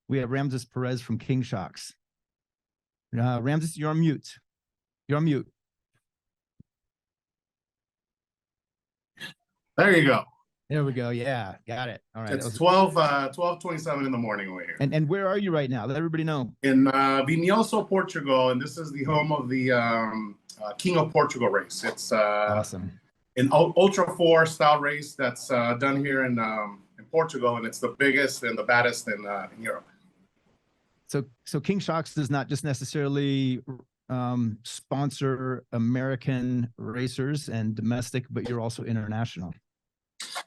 We have Ramses Perez from King Shocks. Ramses, you're on mute. You're on mute. There you go. There we go. Yeah, got it. All right. It's 12:27 in the morning over here. And where are you right now? Let everybody know. In Vinhoso, Portugal, and this is the home of the King of Portugal race. It's awesome. An Ultra 4 style race that's done here in Portugal, and it's the biggest and the baddest in Europe. So King Shocks does not just necessarily sponsor American racers and domestic, but you're also international.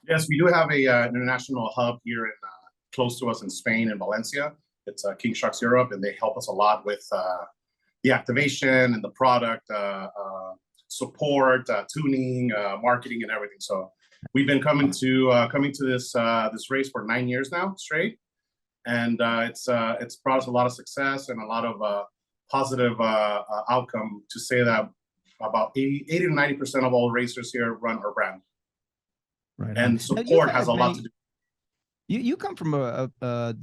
Yes, we do have a international hub here in close to us in Spain, in Valencia. It's King Shocks Europe, and they help us a lot with the activation and the product support, tuning, marketing, and everything. So we've been coming to this race for 9 years now straight, and it's brought us a lot of success and a lot of positive outcome. To say that about 80 to 90% of all racers here run our brand. Right. And support has a lot to do. You come from a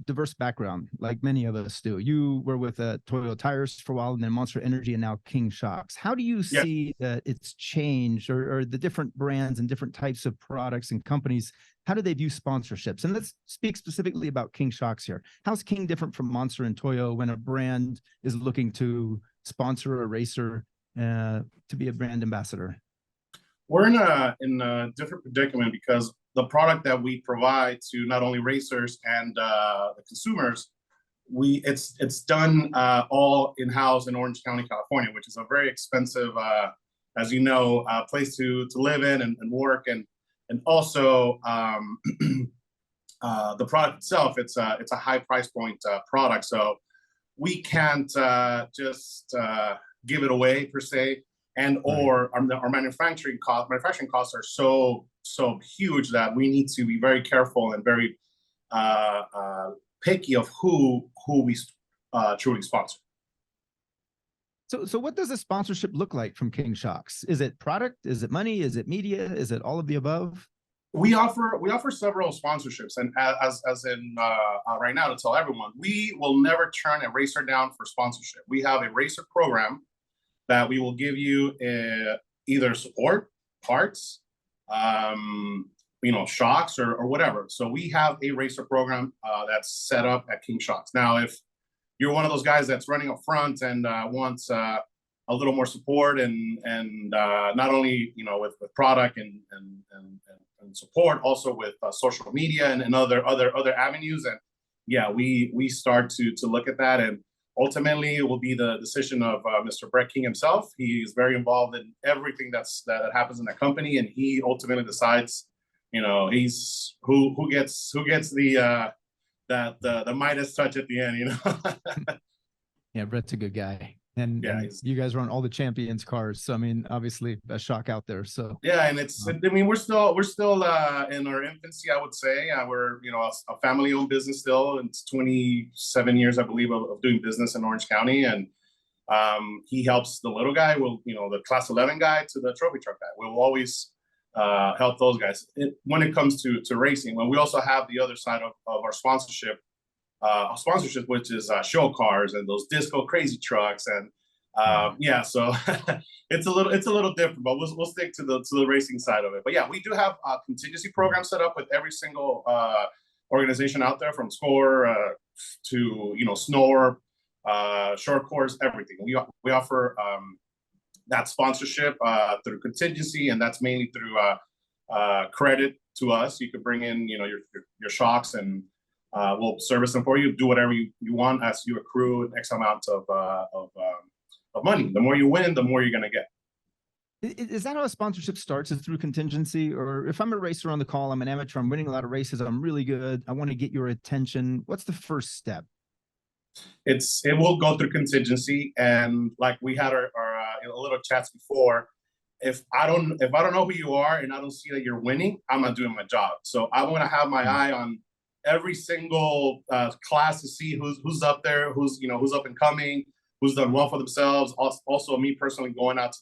diverse background, like many of us do. You were with Toyo Tires for a while, and then Monster Energy, and now King Shocks. How do you see that it's changed, or the different brands and different types of products and companies? How do they view sponsorships? And let's speak specifically about King Shocks here. How's King different from Monster and Toyo when a brand is looking to sponsor a racer to be a brand ambassador? We're in a different predicament because the product that we provide to not only racers and the consumers, it's done all in-house in Orange County, California, which is a very expensive, as you know, place to live in and work, and also the product itself. It's a high price point product, so we can't just give it away per se. And or our manufacturing costs are so huge that we need to be very careful and very picky of who we truly sponsor. So what does a sponsorship look like from King Shocks? Is it product? Is it money? Is it media? Is it all of the above? We offer several sponsorships, and as in right now, to tell everyone, we will never turn a racer down for sponsorship. We have a racer program that we will give you either support, parts, shocks or whatever. So we have a racer program that's set up at King Shocks. Now, if you're one of those guys that's running up front and wants a little more support and not only with product and support, also with social media and other avenues, and we start to look at that, and ultimately, it will be the decision of Mr. Brett King himself. He is very involved in everything that happens in that company, and he ultimately decides, he's who gets the Midas touch at the end, Yeah, Brett's a good guy. And you guys run all the champions cars. So, I mean, obviously a shock out there. So and we're still in our infancy, I would say. We're, a family owned business still. It's 27 years, I believe, of doing business in Orange County. And he helps the little guy, the class 11 guy to the trophy truck guy. We'll always help those guys when it comes to racing. When we also have the other side of our sponsorship, which is show cars and those disco crazy trucks, and so it's a little different, but we'll stick to the racing side of it. But we do have a contingency program set up with every single organization out there, from SCORE to Snore, short course, everything. We offer that sponsorship through contingency, and that's mainly through credit to us. You could bring in your shocks, and we'll service them for you. Do whatever you want as you accrue X amount of money. The more you win, the more you're going to get. Is that how a sponsorship starts? Is through contingency? Or if I'm a racer on the call, I'm an amateur, I'm winning a lot of races, I'm really good, I want to get your attention, what's the first step? It will go through contingency, and like we had our little chats before. If I don't know who you are and I don't see that you're winning, I'm not doing my job. So I want to have my eye on every single class to see who's up there, who's up and coming, who's done well for themselves. Also, me personally going out to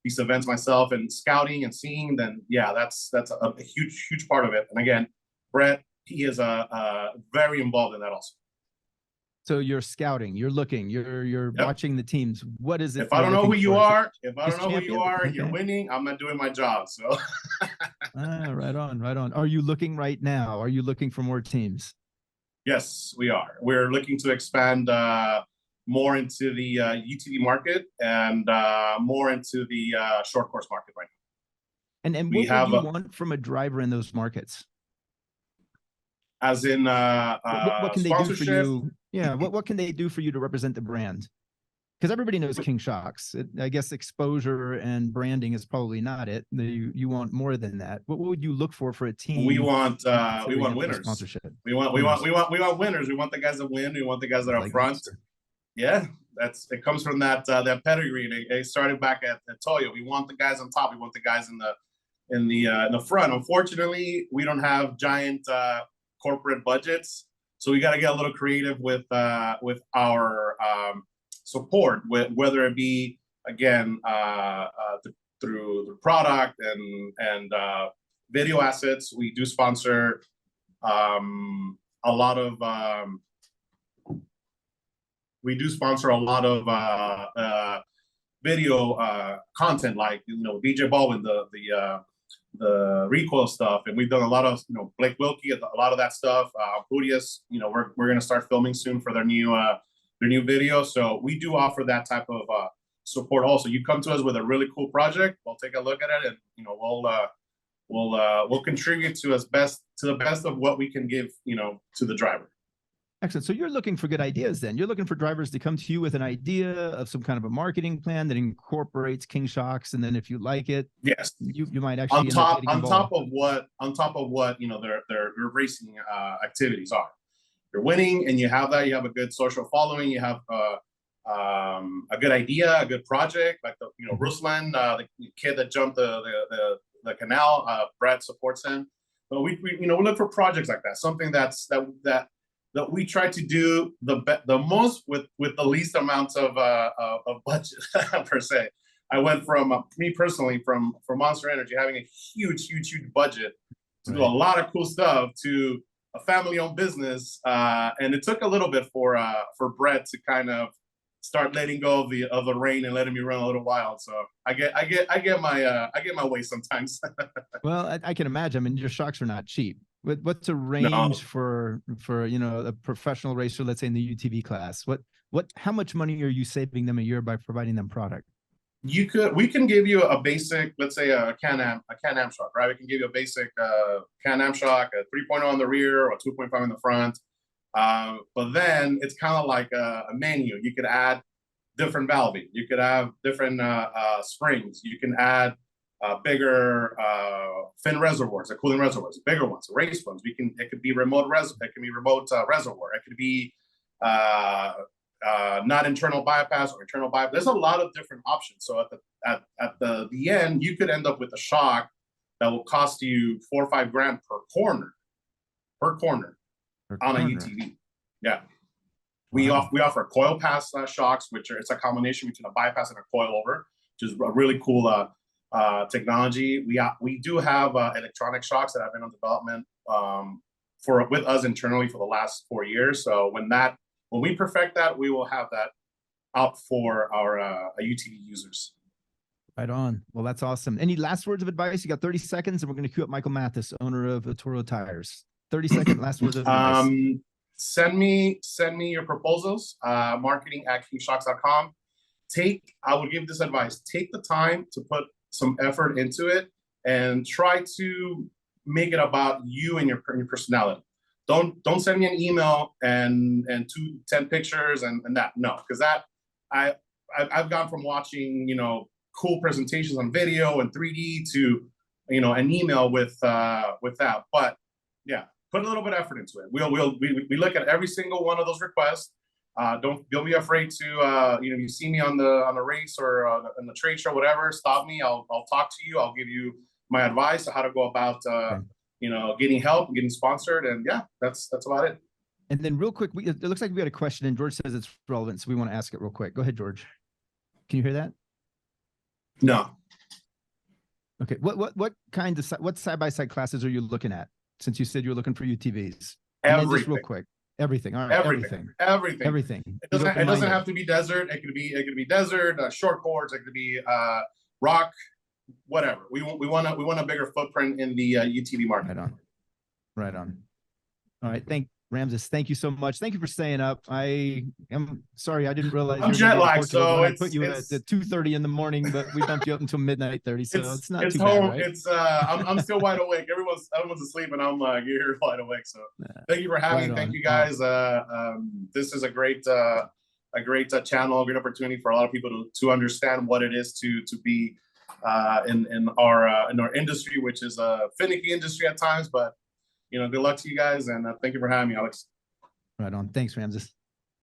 these events myself and scouting and seeing. Then that's a huge part of it. And again, Brett, he is very involved in that also. So you're scouting, you're looking, you're Yep. watching the teams. What is it? If I don't know who you are, if I It's don't know who you champion? are and you're Okay. winning, I'm not doing my job. So Right on, right on. Are you looking right now? Are you looking for more teams? yes, we are. We're looking to expand more into the UTV market and more into the short course market right now. And We what would have you want from a driver in those markets? as in What can they do for sponsorship. you? Yeah, what can they do for you to represent the brand? Because everybody knows King Shocks. I guess exposure and branding is probably not it. You want more than that. What would you look for a team? We want winners. Sponsorship. We want winners. We want the guys that win. We want the guys that are Like front. Yeah, it comes from that pedigree. It started back at Toyo. We want the guys on top. We want the guys in the front. Unfortunately, we don't have giant corporate budgets, so we got to get a little creative with our support, whether it be again through the product and video assets. We do sponsor a lot of video content, like DJ Baldwin, the recoil stuff, and we've done a lot of Blake Wilkie, a lot of that stuff. Budius, we're gonna start filming soon for their new video. So we do offer that type of support. Also, you come to us with a really cool project, we'll take a look at it, and we'll contribute to the best of what we can give to the driver. Excellent. So you're looking for good ideas then. You're looking for drivers to come to you with an idea of some kind of a marketing plan that incorporates King Shocks, and then if you like it, yes, you might actually on top of what their racing activities are. You're winning and you have that, you have a good social following, you have a good idea, a good project, like Ruslan, the kid that jumped the canal, Brad supports him. But we look for projects like that, something that we try to do the most with the least amounts of budget per se. I went from me personally from Monster Energy having a huge budget to do a lot of cool stuff to a family-owned business, and it took a little bit for Brett to kind of start letting go of the rein and letting me run a little wild. So I get my way sometimes. Well, I can imagine. I mean, your shocks are not cheap. What's a range for a professional racer, let's say in the UTV class? How much money are you saving them a year by providing them product? We can give you a basic, let's say a Can-Am shock, right? We can give you a basic Can-Am shock, a 3.0 on the rear or 2.5 in the front. But then it's kind of like a menu. You could add different valving. You could have different springs. You can add bigger fin reservoirs, cooling reservoirs, bigger ones, race ones. It could be remote reservoir. It could be not internal bypass or internal bypass. There's a lot of different options. So at the end, you could end up with a shock that will cost you $4 or $5 grand per corner on a UTV. Yeah. We offer coil pass shocks, it's a combination between a bypass and a coil over, which is a really cool technology. We do have electronic shocks that have been on development with us internally for the last 4 years. So when we perfect that, we will have that out for our UTV users. Right on. Well, that's awesome. Any last words of advice? You got 30 seconds, and we're going to cue up Michael Mathis, owner of Toro Tires. 30-second last words of advice. Send me your proposals. marketing@kingshocks.com. I would give this advice. Take the time to put some effort into it and try to make it about you and your personality. Don't send me an email and 10 pictures and that. No, because I've gone from watching cool presentations on video and 3D to an email with that. But yeah, put a little bit of effort into it. We look at every single one of those requests. Don't be afraid to you see me on the race or on the trade show, whatever. Stop me. I'll talk to you. I'll give you my advice on how to go about getting help, getting sponsored, and yeah, that's about it. And then real quick, it looks like we got a question, and George says it's relevant, so we want to ask it real quick. Go ahead, George. Can you hear that? No. Okay. What kind of side-by-side classes are you looking at? Since you said you're looking for UTVs. And then just real quick, Everything. All right. Everything. It doesn't have to be desert. It could be desert, short course. It could be rock, whatever. We want a bigger footprint in the UTV market. Right on. All right. Ramses, thank you so much. Thank you for staying up. I am sorry, I didn't realize I'm jet lagged, so I put you at 2:30 in the morning, but we bumped you up until midnight 30. So it's not too bad, right? I'm still wide awake. Everyone's asleep, and I'm you're wide awake. So thank you for having me. Thank you guys. This is a great channel, a great opportunity for a lot of people to understand what it is to be in our industry, which is a finicky industry at times, but good luck to you guys, and thank you for having me, Alex. Right on. Thanks, Ramses.